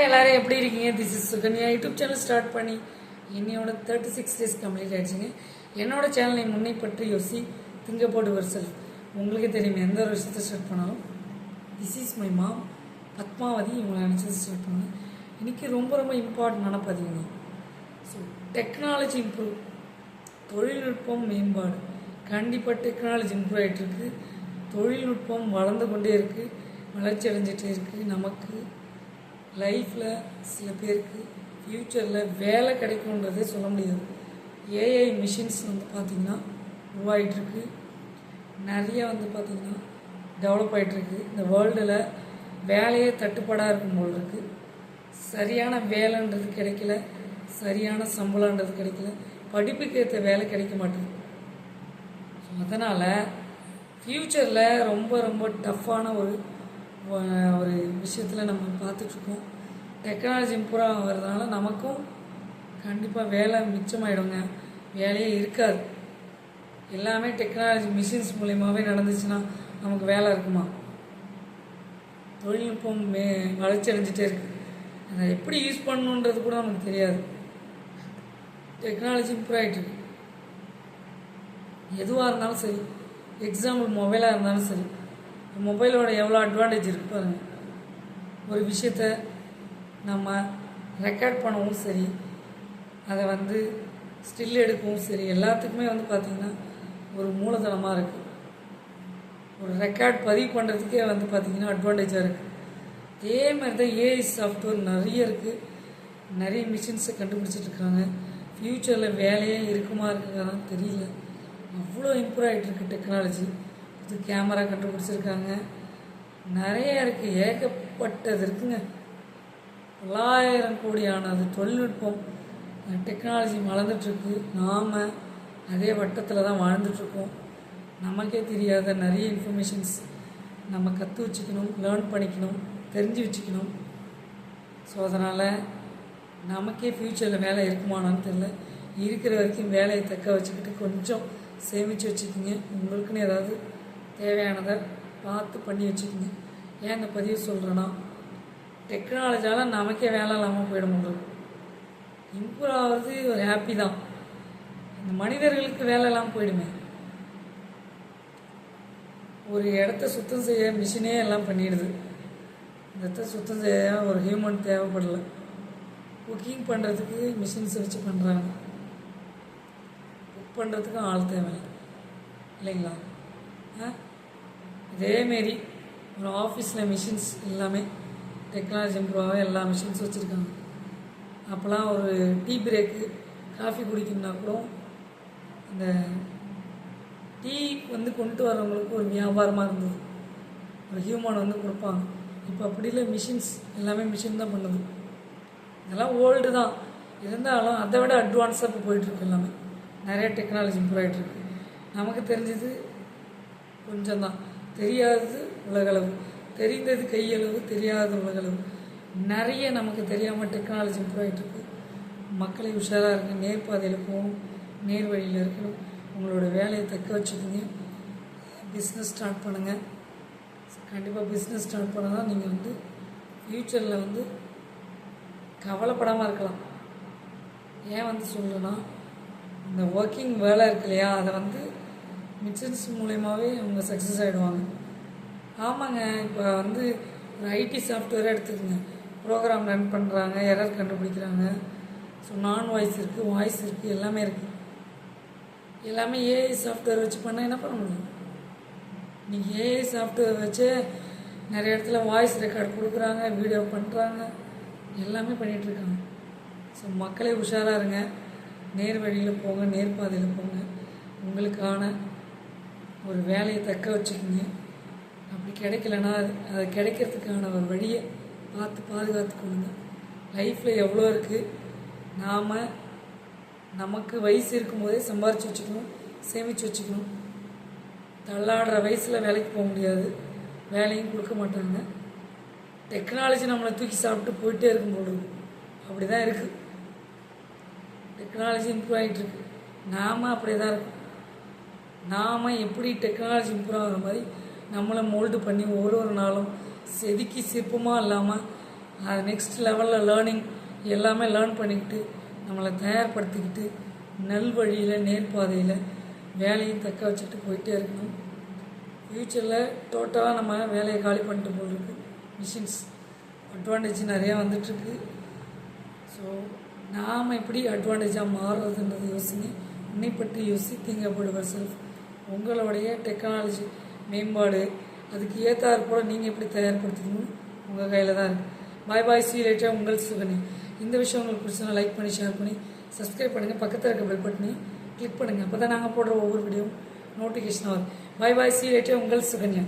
எல்லாரும் எப்படி இருக்கீங்க? This is Sukanya. YouTube channel start பண்ணி என்னையோட 36 days கம்ப்ளீட் ஆயிடுச்சுங்க. என்னோட சேனலை முன்னை பற்றி யோசி திங்க போட்டு வருசல் உங்களுக்கு தெரியும். எந்த ஒரு விஷயத்தை ஸ்டார்ட் பண்ணாலும் this is my mom Padmavathi இவங்களை நினச்சது ஸ்டார்ட் பண்ணுவேன். இன்றைக்கி ரொம்ப ரொம்ப இம்பார்ட்டண்டான பதிவுங்க. ஸோ டெக்னாலஜி இம்ப்ரூவ், தொழில்நுட்பம் மேம்பாடு. கண்டிப்பாக டெக்னாலஜி இம்ப்ரூவ் ஆகிட்டுருக்கு, தொழில்நுட்பம் வளர்ந்து கொண்டே இருக்குது, வளர்ச்சி அடைஞ்சிட்டே இருக்குது. நமக்கு லைஃப்பில் சில பேருக்கு ஃப்யூச்சரில் வேலை கிடைக்குன்றதே சொல்ல முடியாது. ஏஐ மிஷின்ஸ் பார்த்திங்கன்னா உருவாகிட்டுருக்கு, நிறைய பார்த்திங்கன்னா டெவலப் ஆகிட்டுருக்கு. இந்த வேர்ல்டில் வேலையே தட்டுப்பாடாக இருக்கும் போல் இருக்குது. சரியான வேலைன்றது கிடைக்கல, சரியான சம்பளன்றது கிடைக்கல, படிப்புக்கு ஏற்ற வேலை கிடைக்க மாட்டேங்குது. ஸோ அதனால் ஃப்யூச்சரில் ரொம்ப ரொம்ப டஃப்பான ஒரு விஷயத்தில் நம்ம பார்த்துட்ருக்கோம். டெக்னாலஜி இம்ப்ரூவ் ஆகிறதுனால நமக்கும் கண்டிப்பாக வேலை மிச்சமாயிடுங்க, வேலையே இருக்காது. எல்லாமே டெக்னாலஜி மிஷின்ஸ் மூலியமாகவே நடந்துச்சுன்னா நமக்கு வேலை இருக்குமா? தொழில்நுட்பம் வளர்ச்சி அடைஞ்சிட்டே இருக்குது, அதை எப்படி யூஸ் பண்ணணுன்றது கூட நமக்கு தெரியாது. டெக்னாலஜி இம்ப்ரூவ் ஆகிட்டுருக்கு. எதுவாக இருந்தாலும் சரி, எக்ஸாம்பிள் மொபைலாக இருந்தாலும் சரி, மொபைலோட எவ்வளோ அட்வான்டேஜ் இருக்குது பாருங்கள். ஒரு விஷயத்த நம்ம ரெக்கார்ட் பண்ணவும் சரி, அதை ஸ்டில் எடுக்கவும் சரி, எல்லாத்துக்குமே பார்த்திங்கன்னா ஒரு மூலதனமாக இருக்குது. ஒரு ரெக்கார்ட் பதிவு பண்ணுறதுக்கே பார்த்திங்கன்னா அட்வான்டேஜாக இருக்குது. அதே மாதிரி தான் ஏஐ சாஃப்ட்வேர் நிறைய இருக்குது, நிறைய மிஷின்ஸை கண்டுபிடிச்சிட்ருக்காங்க. ஃப்யூச்சரில் வேலையே இருக்குமா இருக்குதான்னு தெரியல, அவ்வளோ இம்ப்ரூவ் ஆகிட்டுருக்கு டெக்னாலஜி. இது கேமரா கண்டுபிடிச்சிருக்காங்க, நிறைய இருக்குது, ஏகப்பட்டது இருக்குங்க. 9,000 கோடியானது தொழில்நுட்பம் டெக்னாலஜி வளர்ந்துட்டுருக்கு. நாம் அதே வட்டத்தில் தான் வாழ்ந்துட்டுருக்கோம். நமக்கே தெரியாத நிறைய இன்ஃபர்மேஷன்ஸ் நம்ம கற்று வச்சுக்கணும், லேர்ன் பண்ணிக்கணும், தெரிஞ்சு வச்சுக்கணும். ஸோ அதனால் நமக்கே ஃப்யூச்சரில் வேலை இருக்குமானான்னு தெரியல. இருக்கிற வரைக்கும் வேலையை தக்க வச்சுக்கிட்டு கொஞ்சம் சேமித்து வச்சுக்கோங்க. உங்களுக்குன்னு ஏதாவது தேவையானதை பார்த்து பண்ணி வச்சுக்கோங்க. ஏன் இந்த பதிவு சொல்கிறேன்னா, டெக்னாலஜியால் நமக்கே வேலை இல்லாமல் போயிட முடியும். இம்ப்ரூவ் ஆகிறது ஒரு ஹாப்பி தான், இந்த மனிதர்களுக்கு வேலை இல்லாமல் போயிடுமே. ஒரு இடத்த சுத்தம் செய்ய மிஷினே எல்லாம் பண்ணிடுது, இந்த இடத்த சுத்தம் செய்ய ஒரு ஹியூமன் தேவைப்படலை. குக்கிங் பண்ணுறதுக்கு மிஷின்ஸை வச்சு பண்ணுறாங்க, குக் பண்ணுறதுக்கும் ஆள் தேவையில்லை இல்லைங்களா? இதேமாரி ஒரு ஆஃபீஸில் மிஷின்ஸ் எல்லாமே டெக்னாலஜி இம்ப்ரூவாக எல்லா மிஷின்ஸும் வச்சுருக்காங்க. அப்போலாம் ஒரு டீ பிரேக்கு, காஃபி குடிக்கணுன்னா கூட அந்த டீ கொண்டு வரவங்களுக்கு ஒரு வியாபாரமாக இருந்தது, ஒரு ஹியூமன் கொடுப்பாங்க. இப்போ அப்படி இல்லை, மிஷின்ஸ் எல்லாமே மிஷின் தான் பண்ணுது. இதெல்லாம் ஓல்டு தான், இருந்தாலும் அதை விட அட்வான்ஸாக இப்போ போயிட்டுருக்கு. எல்லாமே நிறைய டெக்னாலஜி இம்ப்ரூவ் ஆகிட்டுருக்கு. நமக்கு தெரிஞ்சது கொஞ்சம் தான், தெரியாதது உலகளவு, தெரிந்தது கையளவு, தெரியாதது உலகளவு. நிறைய நமக்கு தெரியாமல் டெக்னாலஜி இம்ப்ரூவ் ஆகிட்டுருக்கு. மக்களை உஷாராக இருக்கு, நேர்பாதையில் போகணும், நேர் வழியில் இருக்கணும். உங்களோட வேலையை தக்க வச்சுக்கோங்க. பிஸ்னஸ் ஸ்டார்ட் பண்ணுங்கள். கண்டிப்பாக பிஸ்னஸ் ஸ்டார்ட் பண்ணால் தான் நீங்கள் ஃப்யூச்சரில் கவலைப்படாமல் இருக்கலாம். ஏன் சொல்கிறேன்னா, இந்த ஒர்க்கிங் வேலை இருக்கு இல்லையா, அதை மிஷின்ஸ் மூலயமாவே அவங்க சக்ஸஸ் ஆகிடுவாங்க. ஆமாங்க, இப்போ ஒரு ஐடி சாஃப்ட்வேராக எடுத்துக்கோங்க. ப்ரோக்ராம் ரன் பண்ணுறாங்க, எரர் கண்டுபிடிக்கிறாங்க. ஸோ நான் வாய்ஸ் இருக்குது, வாய்ஸ் இருக்குது, எல்லாமே இருக்குது. எல்லாமே ஏஐ சாஃப்ட்வேர் வச்சு பண்ணால் என்ன பண்ண முடியும்? நீங்கள் ஏஐ சாஃப்ட்வேர் வச்சு நிறைய இடத்துல வாய்ஸ் ரெக்கார்ட் கொடுக்குறாங்க, வீடியோ பண்ணுறாங்க, எல்லாமே பண்ணிகிட்ருக்காங்க. ஸோ மக்களே உஷாராக இருங்க, நேர் வழியில் போங்க, நேர்பாதையில் போங்க. உங்களுக்கான ஒரு வேலையை தக்க வச்சுக்கோங்க. அப்படி கிடைக்கலன்னா அது கிடைக்கிறதுக்கான ஒரு வழியை பார்த்து பாதுகாத்துக்கொள்ளுங்க. லைஃப்பில் எவ்வளோ இருக்குது, நாம் நமக்கு வயசு இருக்கும்போதே சம்பாரித்து வச்சுக்கணும், சேமித்து வச்சுக்கணும். தள்ளாடுற வயசில் வேலைக்கு போக முடியாது, வேலையும் கொடுக்க மாட்டாங்க. டெக்னாலஜி நம்மளை தூக்கி சாப்பிட்டு போயிட்டே இருக்கும்போது அப்படி தான் இருக்குது. டெக்னாலஜி இம்ப்ரூவ் ஆகிட்டுருக்கு, நாம் அப்படியே தான் இருக்கும். நாம் எப்படி டெக்னாலஜி இம்ப்ரூவ் ஆகிற மாதிரி நம்மளை மோல்டு பண்ணி ஒரு நாளும் செதுக்கி சிற்பமாக இல்லாமல் அது நெக்ஸ்ட் லெவலில் லேர்னிங் எல்லாமே லேர்ன் பண்ணிக்கிட்டு நம்மளை தயார்படுத்திக்கிட்டு நல்வழியில் நேர்பாதையில் வேலையும் தக்க வச்சுட்டு போயிட்டே இருக்கணும். ஃப்யூச்சரில் டோட்டலாக நம்ம வேலையை காலி பண்ணிட்டு போல் இருக்கு. மிஷின்ஸ் அட்வான்டேஜ் நிறையா வந்துட்டுருக்கு. ஸோ நாம் எப்படி அட்வான்டேஜாக மாறுறதுன்றது யோசிங்க. உன்னை பற்றி யோசி. Think about your self. உங்களுடைய டெக்னாலஜி மேம்பாடு அதுக்கு ஏற்றாறு போல் நீங்கள் எப்படி தயார்படுத்திக்கணும் உங்கள் கையில் தான் இருக்குது. பாய் பாய். சீ லேட்டாக உங்கள் சுகனி. இந்த விஷயம் உங்களுக்கு பிடிச்சா லைக் பண்ணி ஷேர் பண்ணி சப்ஸ்கிரைப் பண்ணுங்கள். பக்கத்தில் இருக்க பெல் பட்டனையும் கிளிக் பண்ணுங்கள். அப்போ தான் நாங்கள் போடுற ஒவ்வொரு வீடியோவும் நோட்டிஃபிகேஷன் வரும். பாய் பாய். சீ லேட்டாக உங்கள் சுகன்யா.